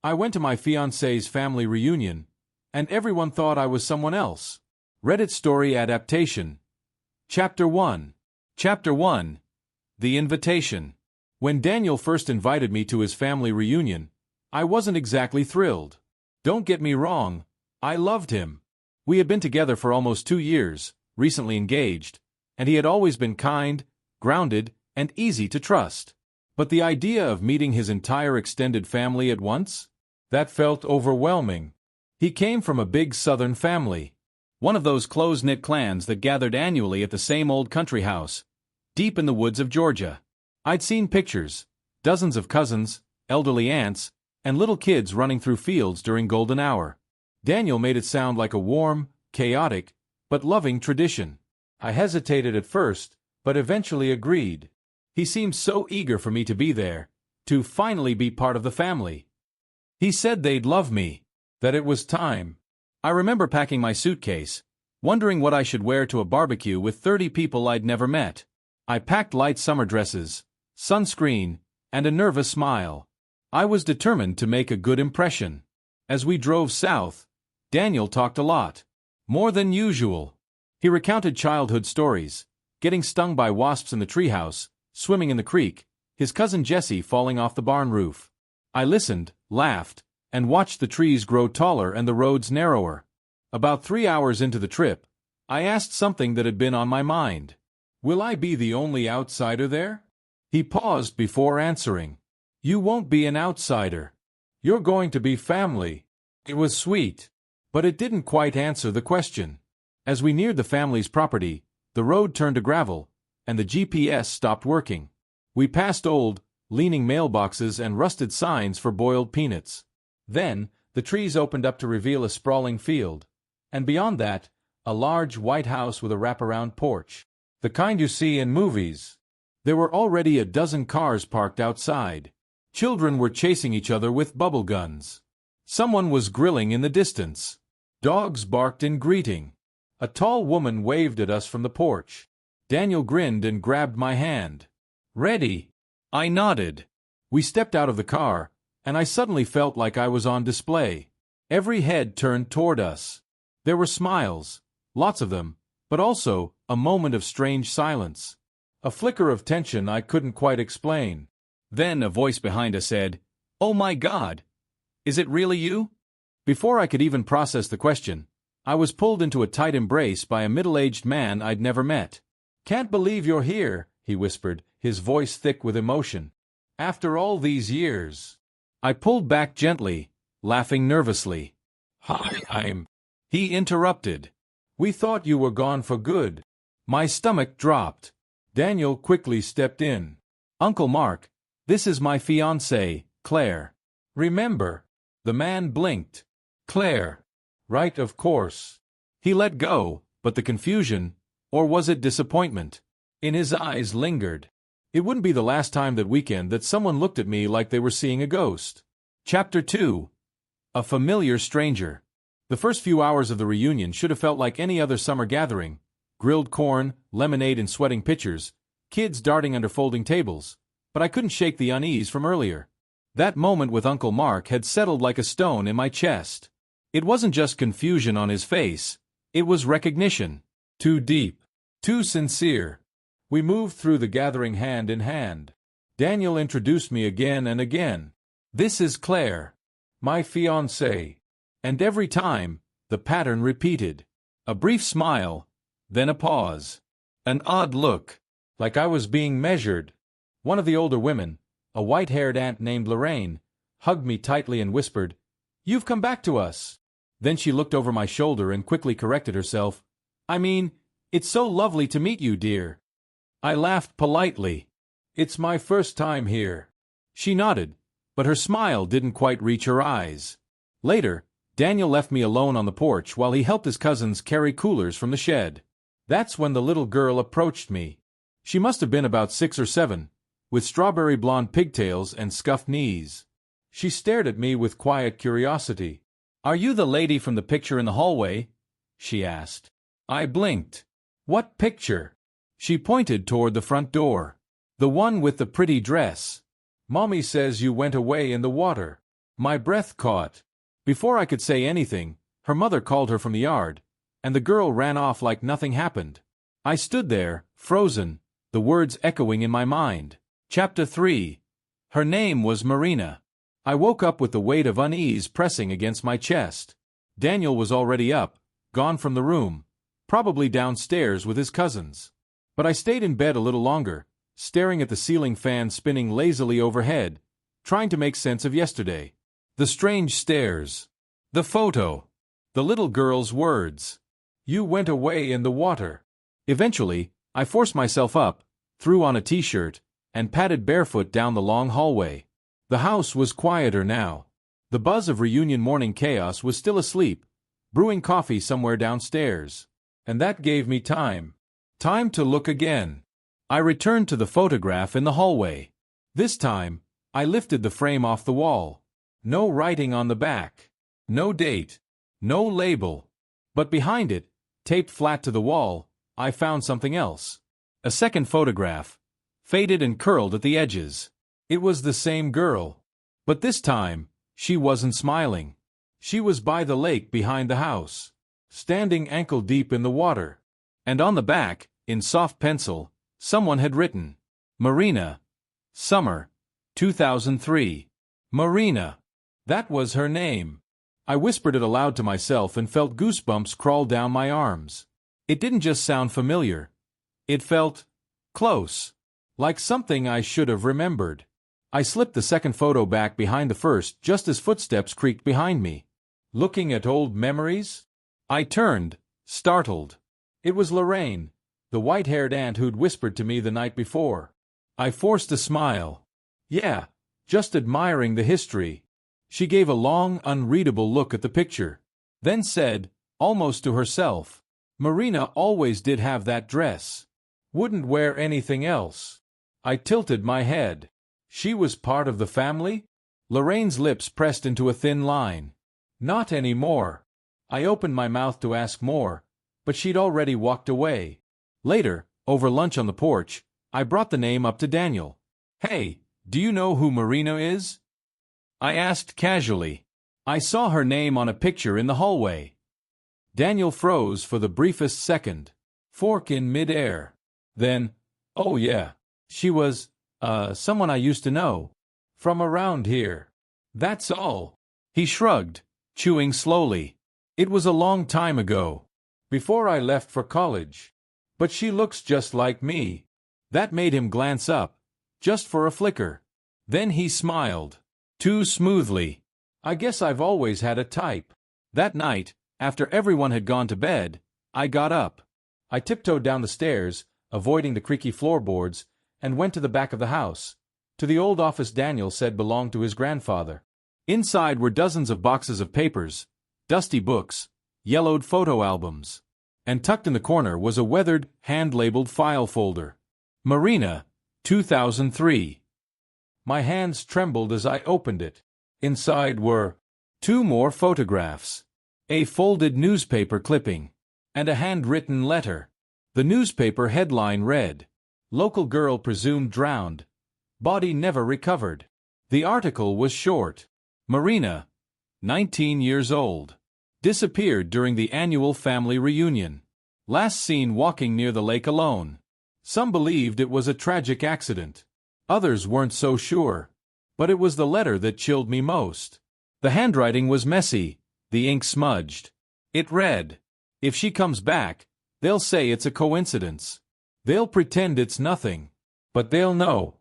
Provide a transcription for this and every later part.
I went to my fiancé's family reunion, and everyone thought I was someone else. Reddit story adaptation. Chapter 1. Chapter 1. The Invitation. When Daniel first invited me to his family reunion, I wasn't exactly thrilled. Don't get me wrong, I loved him. We had been together for almost 2 years, recently engaged, and he had always been kind, grounded, and easy to trust. But the idea of meeting his entire extended family at once? That felt overwhelming. He came from a big Southern family. One of those close-knit clans that gathered annually at the same old country house, deep in the woods of Georgia. I'd seen pictures, dozens of cousins, elderly aunts, and little kids running through fields during golden hour. Daniel made it sound like a warm, chaotic, but loving tradition. I hesitated at first, but eventually agreed. He seemed so eager for me to be there, to finally be part of the family. He said they'd love me, that it was time. I remember packing my suitcase, wondering what I should wear to a barbecue with 30 people I'd never met. I packed light summer dresses, sunscreen, and a nervous smile. I was determined to make a good impression. As we drove south, Daniel talked a lot. More than usual. He recounted childhood stories, getting stung by wasps in the treehouse, swimming in the creek, his cousin Jesse falling off the barn roof. I listened, laughed, and watched the trees grow taller and the roads narrower. About 3 hours into the trip, I asked something that had been on my mind. Will I be the only outsider there? He paused before answering. You won't be an outsider. You're going to be family. It was sweet, but it didn't quite answer the question. As we neared the family's property, the road turned to gravel, and the GPS stopped working. We passed old, leaning mailboxes and rusted signs for boiled peanuts. Then, the trees opened up to reveal a sprawling field, and beyond that, a large white house with a wraparound porch. The kind you see in movies. There were already a dozen cars parked outside. Children were chasing each other with bubble guns. Someone was grilling in the distance. Dogs barked in greeting. A tall woman waved at us from the porch. Daniel grinned and grabbed my hand. Ready? I nodded. We stepped out of the car, and I suddenly felt like I was on display. Every head turned toward us. There were smiles, lots of them, but also a moment of strange silence. A flicker of tension I couldn't quite explain. Then a voice behind us said, "Oh my God! Is it really you?" Before I could even process the question, I was pulled into a tight embrace by a middle-aged man I'd never met. "Can't believe you're here," he whispered, his voice thick with emotion. "After all these years." I pulled back gently, laughing nervously. "Hi, He interrupted. "We thought you were gone for good." My stomach dropped. Daniel quickly stepped in. "Uncle Mark, this is my fiancée, Claire. Remember?" The man blinked. "Claire. Right, of course." He let go, but the confusion, or was it disappointment, in his eyes lingered. It wouldn't be the last time that weekend that someone looked at me like they were seeing a ghost. Chapter 2. A Familiar Stranger. The first few hours of the reunion should have felt like any other summer gathering. Grilled corn, lemonade in sweating pitchers, kids darting under folding tables. But I couldn't shake the unease from earlier. That moment with Uncle Mark had settled like a stone in my chest. It wasn't just confusion on his face, it was recognition. Too deep. Too sincere. We moved through the gathering hand in hand. Daniel introduced me again and again. "This is Claire, my fiancée." And every time, the pattern repeated. A brief smile, then a pause. An odd look, like I was being measured. One of the older women, a white-haired aunt named Lorraine, hugged me tightly and whispered, "You've come back to us." Then she looked over my shoulder and quickly corrected herself. "I mean, it's so lovely to meet you, dear." I laughed politely. "It's my first time here." She nodded, but her smile didn't quite reach her eyes. Later, Daniel left me alone on the porch while he helped his cousins carry coolers from the shed. That's when the little girl approached me. She must have been about 6 or 7, with strawberry blonde pigtails and scuffed knees. She stared at me with quiet curiosity. "Are you the lady from the picture in the hallway?" she asked. I blinked. "What picture?" She pointed toward the front door. "The one with the pretty dress. Mommy says you went away in the water." My breath caught. Before I could say anything, her mother called her from the yard, and the girl ran off like nothing happened. I stood there, frozen, the words echoing in my mind. Chapter 3. Her name was Marina. I woke up with the weight of unease pressing against my chest. Daniel was already up, gone from the room, probably downstairs with his cousins. But I stayed in bed a little longer, staring at the ceiling fan spinning lazily overhead, trying to make sense of yesterday. The strange stares. The photo. The little girl's words. You went away in the water. Eventually, I forced myself up, threw on a t-shirt, and padded barefoot down the long hallway. The house was quieter now. The buzz of reunion morning chaos was still asleep, brewing coffee somewhere downstairs. And that gave me time. Time to look again. I returned to the photograph in the hallway. This time, I lifted the frame off the wall. No writing on the back. No date. No label. But behind it, taped flat to the wall, I found something else. A second photograph, faded and curled at the edges. It was the same girl. But this time, she wasn't smiling. She was by the lake behind the house, standing ankle-deep in the water. And on the back, in soft pencil, someone had written, Marina. Summer, 2003. Marina. That was her name. I whispered it aloud to myself and felt goosebumps crawl down my arms. It didn't just sound familiar. It felt close. Like something I should have remembered. I slipped the second photo back behind the first just as footsteps creaked behind me. Looking at old memories? I turned, startled. It was Lorraine, the white-haired aunt who'd whispered to me the night before. I forced a smile. Yeah, just admiring the history. She gave a long, unreadable look at the picture, then said, almost to herself, Marina always did have that dress. Wouldn't wear anything else. I tilted my head. She was part of the family? Lorraine's lips pressed into a thin line. Not anymore. I opened my mouth to ask more, but she'd already walked away. Later, over lunch on the porch, I brought the name up to Daniel. Hey, do you know who Marina is? I asked casually. I saw her name on a picture in the hallway. Daniel froze for the briefest second, fork in midair. Then, oh yeah, she was, someone I used to know. From around here. That's all. He shrugged, chewing slowly. It was a long time ago. Before I left for college. But she looks just like me. That made him glance up, just for a flicker. Then he smiled. Too smoothly. I guess I've always had a type. That night, after everyone had gone to bed, I got up. I tiptoed down the stairs, avoiding the creaky floorboards, and went to the back of the house, to the old office Daniel said belonged to his grandfather. Inside were dozens of boxes of papers, dusty books, yellowed photo albums. And tucked in the corner was a weathered, hand-labeled file folder. Marina, 2003. My hands trembled as I opened it. Inside were 2 more photographs, a folded newspaper clipping, and a handwritten letter. The newspaper headline read, Local girl presumed drowned. Body never recovered. The article was short. Marina, 19 years old. Disappeared during the annual family reunion. Last seen walking near the lake alone. Some believed it was a tragic accident. Others weren't so sure. But it was the letter that chilled me most. The handwriting was messy, the ink smudged. It read, If she comes back, they'll say it's a coincidence. They'll pretend it's nothing. But they'll know.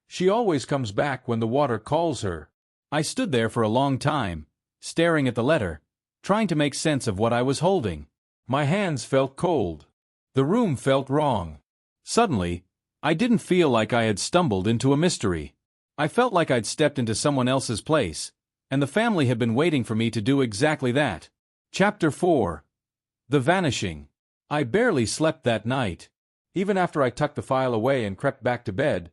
She always comes back when the water calls her. I stood there for a long time, staring at the letter, trying to make sense of what I was holding. My hands felt cold. The room felt wrong. Suddenly, I didn't feel like I had stumbled into a mystery. I felt like I'd stepped into someone else's place, and the family had been waiting for me to do exactly that. Chapter 4. The Vanishing. I barely slept that night. Even after I tucked the file away and crept back to bed,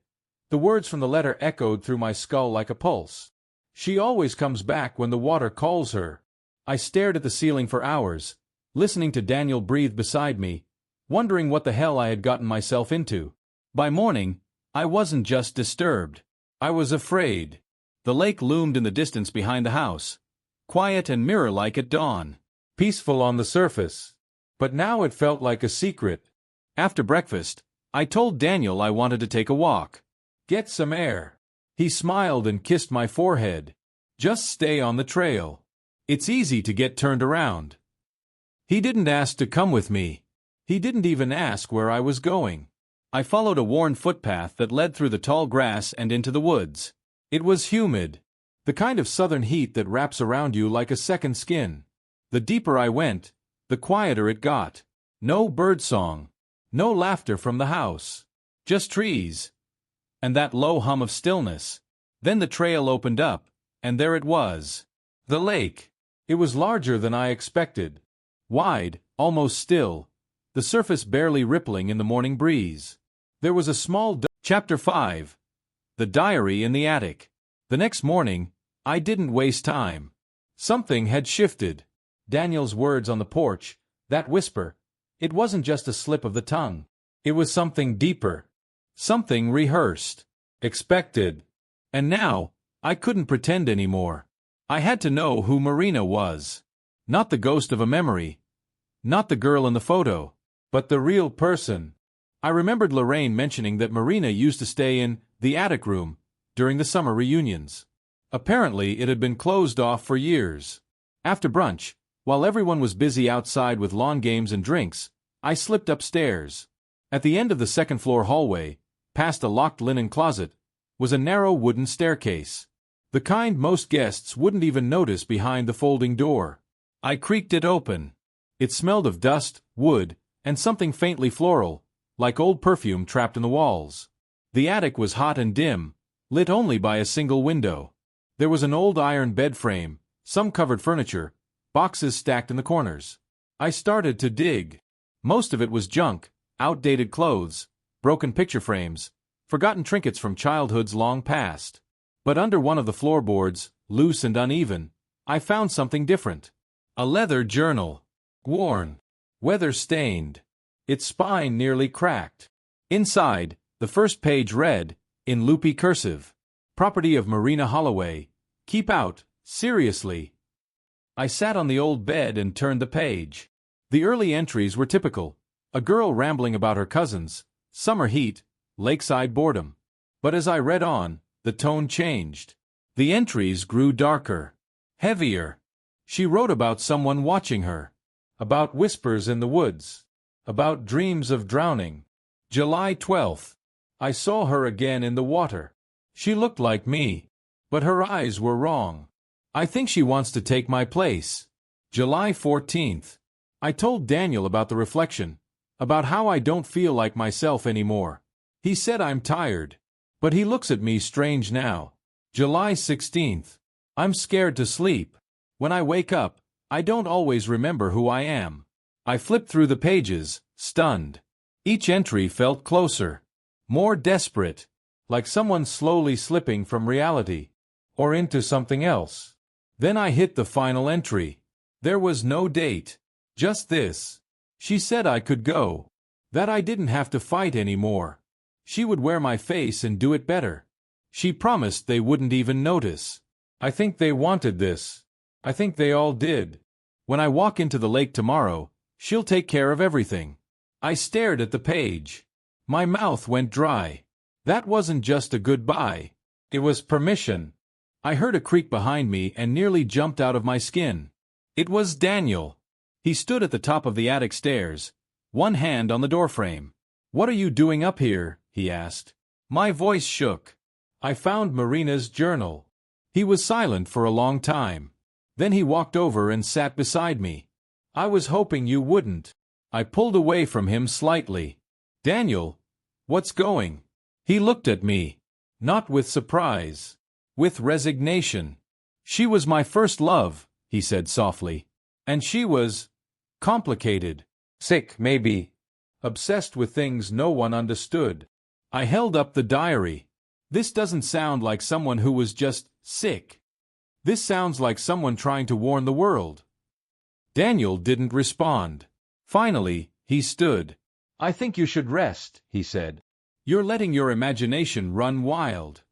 the words from the letter echoed through my skull like a pulse. She always comes back when the water calls her. I stared at the ceiling for hours, listening to Daniel breathe beside me, wondering what the hell I had gotten myself into. By morning, I wasn't just disturbed. I was afraid. The lake loomed in the distance behind the house, quiet and mirror-like at dawn, peaceful on the surface. But now it felt like a secret. After breakfast, I told Daniel I wanted to take a walk. Get some air. He smiled and kissed my forehead. Just stay on the trail. It's easy to get turned around. He didn't ask to come with me. He didn't even ask where I was going. I followed a worn footpath that led through the tall grass and into the woods. It was humid, the kind of southern heat that wraps around you like a second skin. The deeper I went, the quieter it got. No birdsong, no laughter from the house, just trees, and that low hum of stillness. Then the trail opened up, and there it was. The lake. It was larger than I expected. Wide, almost still, the surface barely rippling in the morning breeze. There was a small Chapter 5. The Diary in the Attic. The next morning, I didn't waste time. Something had shifted. Daniel's words on the porch, that whisper, it wasn't just a slip of the tongue. It was something deeper. Something rehearsed. Expected. And now, I couldn't pretend anymore. I had to know who Marina was. Not the ghost of a memory. Not the girl in the photo. But the real person. I remembered Lorraine mentioning that Marina used to stay in the attic room during the summer reunions. Apparently, it had been closed off for years. After brunch, while everyone was busy outside with lawn games and drinks, I slipped upstairs. At the end of the second-floor hallway, past a locked linen closet, was a narrow wooden staircase. The kind most guests wouldn't even notice behind the folding door. I creaked it open. It smelled of dust, wood, and something faintly floral, like old perfume trapped in the walls. The attic was hot and dim, lit only by a single window. There was an old iron bed frame, some covered furniture, boxes stacked in the corners. I started to dig. Most of it was junk, outdated clothes, broken picture frames, forgotten trinkets from childhood's long past. But under one of the floorboards, loose and uneven, I found something different. A leather journal. Worn. Weather-stained. Its spine nearly cracked. Inside, the first page read, in loopy cursive, property of Marina Holloway. Keep out, seriously. I sat on the old bed and turned the page. The early entries were typical. A girl rambling about her cousins, summer heat, lakeside boredom. But as I read on, the tone changed. The entries grew darker, heavier. She wrote about someone watching her, about whispers in the woods, about dreams of drowning. July 12th. I saw her again in the water. She looked like me, but her eyes were wrong. I think she wants to take my place. July 14th. I told Daniel about the reflection, about how I don't feel like myself anymore. He said I'm tired, but he looks at me strange now. July 16th. I'm scared to sleep. When I wake up, I don't always remember who I am. I flipped through the pages, stunned. Each entry felt closer, more desperate, like someone slowly slipping from reality, or into something else. Then I hit the final entry. There was no date, just this. She said I could go, that I didn't have to fight anymore. She would wear my face and do it better. She promised they wouldn't even notice. I think they wanted this. I think they all did. When I walk into the lake tomorrow, she'll take care of everything. I stared at the page. My mouth went dry. That wasn't just a goodbye. It was permission. I heard a creak behind me and nearly jumped out of my skin. It was Daniel. He stood at the top of the attic stairs, one hand on the doorframe. "What are you doing up here?" he asked. My voice shook. "I found Marina's journal." He was silent for a long time. Then he walked over and sat beside me. "I was hoping you wouldn't." I pulled away from him slightly. "Daniel, what's going?" He looked at me. Not with surprise. With resignation. "She was my first love," he said softly. "And she was complicated. Sick, maybe. Obsessed with things no one understood." I held up the diary. "This doesn't sound like someone who was just sick. This sounds like someone trying to warn the world." Daniel didn't respond. Finally, he stood. "I think you should rest," he said. "You're letting your imagination run wild."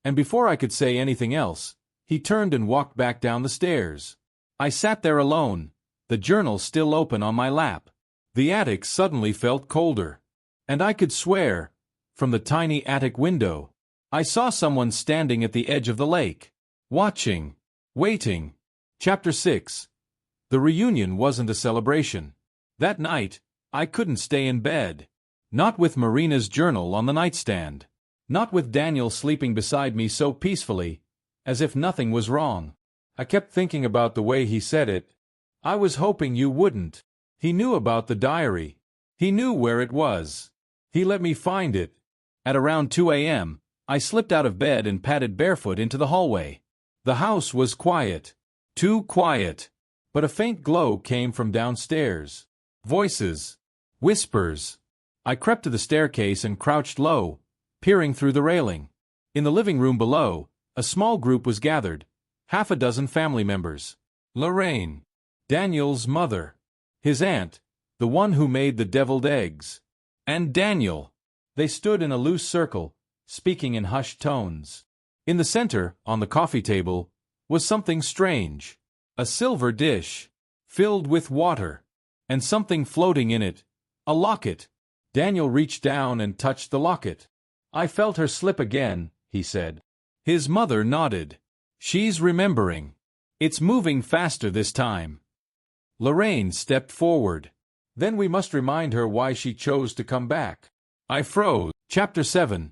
And before I could say anything else, he turned and walked back down the stairs. I sat there alone, the journal still open on my lap. The attic suddenly felt colder. And I could swear, from the tiny attic window, I saw someone standing at the edge of the lake. Watching. Waiting. Chapter 6. The reunion wasn't a celebration. That night, I couldn't stay in bed. Not with Marina's journal on the nightstand. Not with Daniel sleeping beside me so peacefully, as if nothing was wrong. I kept thinking about the way he said it. I was hoping you wouldn't. He knew about the diary. He knew where it was. He let me find it. At around 2 a.m., I slipped out of bed and padded barefoot into the hallway. The house was quiet. Too quiet. But a faint glow came from downstairs. Voices. Whispers. I crept to the staircase and crouched low, peering through the railing. In the living room below, a small group was gathered, half a dozen family members. Lorraine. Daniel's mother. His aunt, the one who made the deviled eggs. And Daniel. They stood in a loose circle, speaking in hushed tones. In the center, on the coffee table, was something strange. A silver dish, filled with water, and something floating in it, a locket. Daniel reached down and touched the locket. I felt her slip again, he said. His mother nodded. She's remembering. It's moving faster this time. Lorraine stepped forward. Then we must remind her why she chose to come back. I froze. Chapter 7.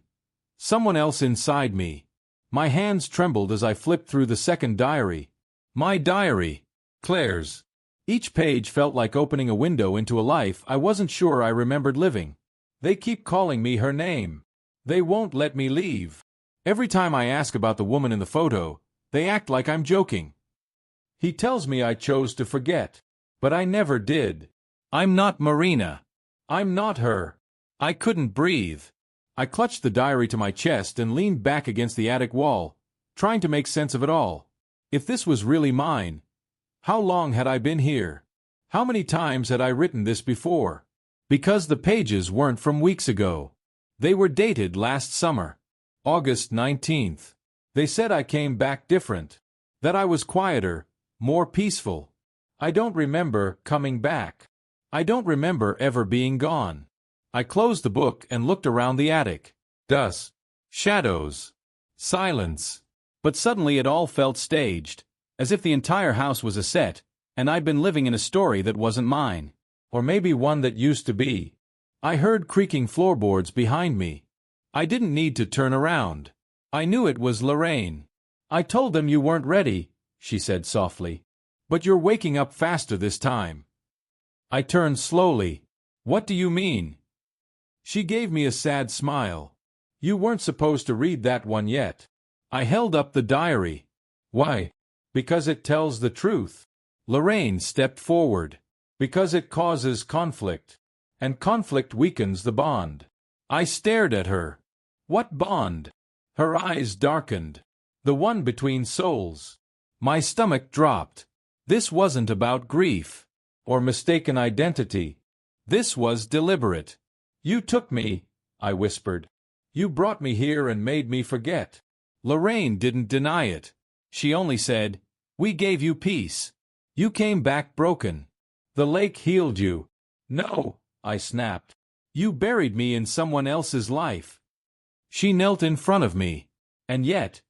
Someone else inside me. My hands trembled as I flipped through the second diary. My diary. Claire's. Each page felt like opening a window into a life I wasn't sure I remembered living. They keep calling me her name. They won't let me leave. Every time I ask about the woman in the photo, they act like I'm joking. He tells me I chose to forget. But I never did. I'm not Marina. I'm not her. I couldn't breathe. I clutched the diary to my chest and leaned back against the attic wall, trying to make sense of it all. If this was really mine, how long had I been here? How many times had I written this before? Because the pages weren't from weeks ago. They were dated last summer, August 19th. They said I came back different, that I was quieter, more peaceful. I don't remember coming back. I don't remember ever being gone. I closed the book and looked around the attic. Dust, shadows, silence. But suddenly it all felt staged, as if the entire house was a set, and I'd been living in a story that wasn't mine. Or maybe one that used to be. I heard creaking floorboards behind me. I didn't need to turn around. I knew it was Lorraine. I told them you weren't ready, she said softly. But you're waking up faster this time. I turned slowly. What do you mean? She gave me a sad smile. You weren't supposed to read that one yet. I held up the diary. Why? Because it tells the truth. Lorraine stepped forward. Because it causes conflict. And conflict weakens the bond. I stared at her. What bond? Her eyes darkened. The one between souls. My stomach dropped. This wasn't about grief. Or mistaken identity. This was deliberate. You took me, I whispered. You brought me here and made me forget. Lorraine didn't deny it. She only said, we gave you peace. You came back broken. The lake healed you. No, I snapped. You buried me in someone else's life. She knelt in front of me. And yet,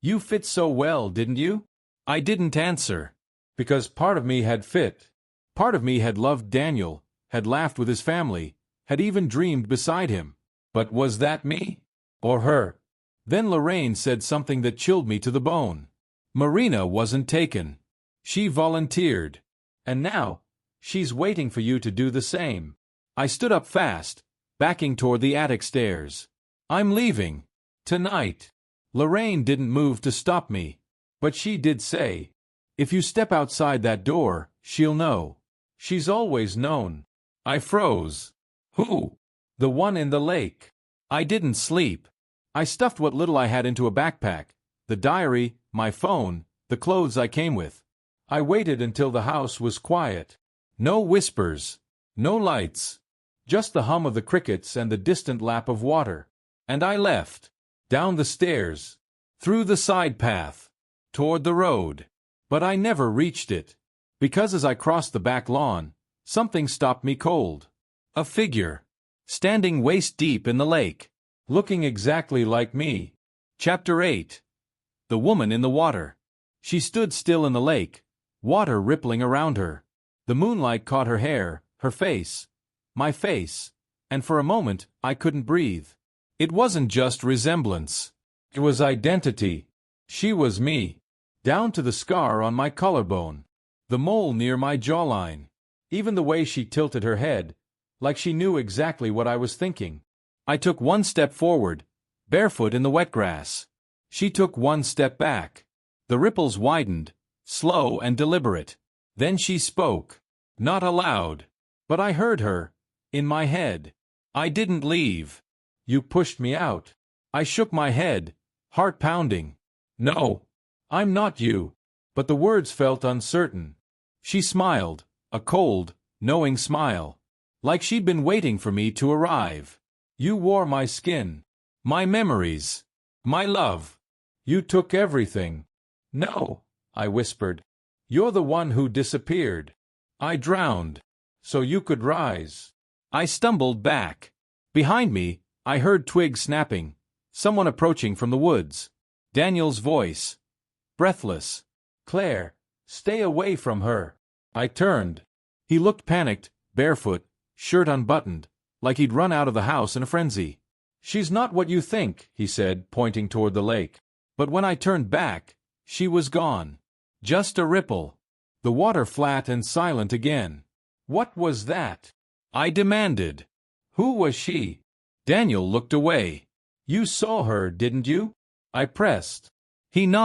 you fit so well, didn't you? I didn't answer. Because part of me had fit. Part of me had loved Daniel, had laughed with his family, had even dreamed beside him. But was that me? Or her? Then Lorraine said something that chilled me to the bone. Marina wasn't taken. She volunteered. And now, she's waiting for you to do the same. I stood up fast, backing toward the attic stairs. I'm leaving. Tonight. Lorraine didn't move to stop me. But she did say, if you step outside that door, she'll know. She's always known. I froze. Who? The one in the lake. I didn't sleep. I stuffed what little I had into a backpack, the diary, my phone, the clothes I came with. I waited until the house was quiet. No whispers. No lights. Just the hum of the crickets and the distant lap of water. And I left. Down the stairs. through the side path, toward the road. But I never reached it, because as I crossed the back lawn, something stopped me cold. A figure, standing waist-deep in the lake, looking exactly like me. Chapter 8. The Woman in the Water. She stood still in the lake, water rippling around her. The moonlight caught her hair, her face, my face, and for a moment I couldn't breathe. It wasn't just resemblance. It was identity. She was me, down to the scar on my collarbone, the mole near my jawline, even the way she tilted her head, like she knew exactly what I was thinking. I took one step forward, barefoot in the wet grass. She took one step back. The ripples widened, slow and deliberate. Then she spoke. Not aloud, but I heard her, in my head. I didn't leave. You pushed me out. I shook my head, heart pounding. No, I'm not you. But the words felt uncertain. She smiled, a cold, knowing smile, like she'd been waiting for me to arrive. You wore my skin, my memories, my love. You took everything. No, I whispered. You're the one who disappeared. I drowned, so you could rise. I stumbled back. Behind me, I heard twigs snapping, someone approaching from the woods. Daniel's voice, breathless. Claire, stay away from her. I turned. He looked panicked, barefoot, shirt unbuttoned, like he'd run out of the house in a frenzy. She's not what you think, he said, pointing toward the lake. But when I turned back, she was gone. Just a ripple. The water flat and silent again. What was that? I demanded. Who was she? Daniel looked away. You saw her, didn't you? I pressed. He nodded.